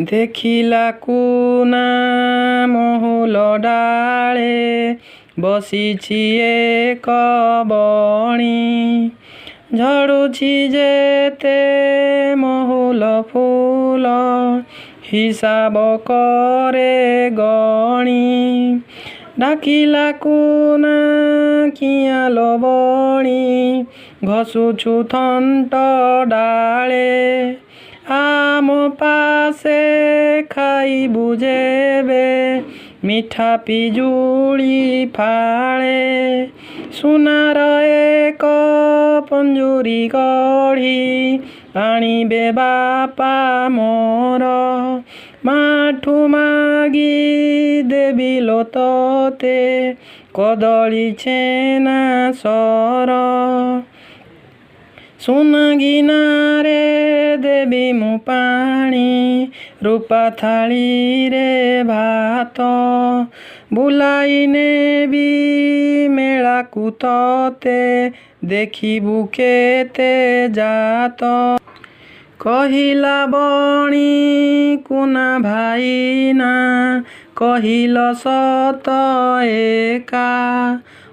ଦେଖିଲାକୁ ନା ମହୁଲ ଡାଳେ ବସିଛି ଏକ ବଣି। ଝଡ଼ୁଛି ଯେତେ ମହୁଲ ଫୁଲ ହିସାବ କରେ ଗଣି। ଡାକିଲାକୁ ନା କିଆଁ ଲବଣି ଘଷୁଛୁ ଥଣ୍ଟ ଡାଳେ। ଆମ ପାଶେ ଖାଇବୁ ଯେବେ ମିଠା ପିଜୁଳି ଫାଳେ। ସୁନାର ଏକ ପଞ୍ଜୁରୀ ଗଢ଼ି ଆଣିବେ ବାପା ମୋର। ମାଠୁ ମାଗି ଦେବି ଲୋ ତୋତେ କଦଳୀ ଛେନା ସର। ସୁନା ଗିନାରେ ଦେବି ମୁଁ ପାଣି ରୂପା ଥାଳିରେ ଭାତ। ବୁଲାଇ ନେବି ମେଳାକୁ ତୋତେ ଦେଖିବୁ କେତେ ଜାତ। କହିଲା ବଣି କୁନା ଭାଇନା କହିଲ ସତ ଏକା।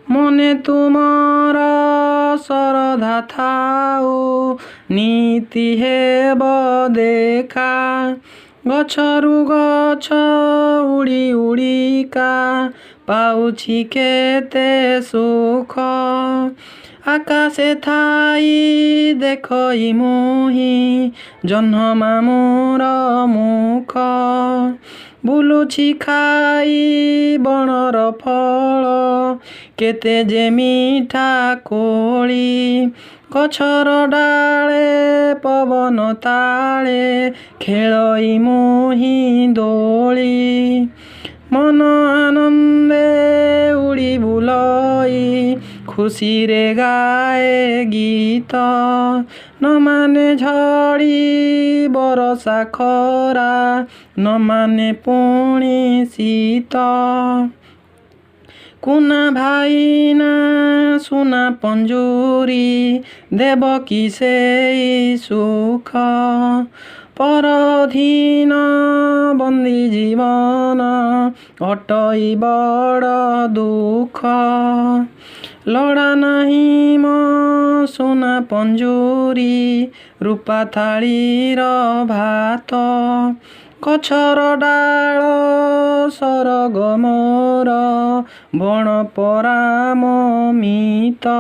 ମନେ ତୁମର ଶରଧା ଥାଉ ନୀତି ହେବ ଦେଖା। ଗଛରୁ ଗଛ ଉଡ଼ି ଉଡ଼ିକା ପାଉଛି କେତେ ସୁଖ। ଆକାଶେ ଥାଇ ଦେଖଇ ମୁହିଁ ଜହ୍ନ ମାମୁଁର ମୁଖ। ବୁଲୁଛି ଖାଇ ବଣର ଫଳ କେତେ ଯେ ମିଠା କୋଳି। ଗଛର ଡାଳେ ପବନ ତାଳେ ଖେଳଇ ମୁହିଁ ଦୋଳି। ମନ ଆନନ୍ଦେ ଉଡ଼ି ବୁଲଇ ଖୁସିରେ ଗାଏ ଗୀତ। ନ ମାନେ ଝଡ଼ି ବରଷା ଖରା ନ ମାନେ ପୁଣି ଶୀତ। କୁନା ଭାଇନା ସୁନା ପଞ୍ଜୁରୀ ଦେବ କି ସେଇ ସୁଖ। ପରଧୀନ ବନ୍ଦୀ ଜୀବନ ଅଟଇ ବଡ଼ ଦୁଃଖ। ଲୋଡ଼ା ନାହିଁ ମୋ ସୁନା ପଞ୍ଜୁରୀ ରୂପା ଥାଳିର ଭାତ। ଗଛର ଡାଳ ସରଗ ମୋର ବଣ ପରାମ ମିତ।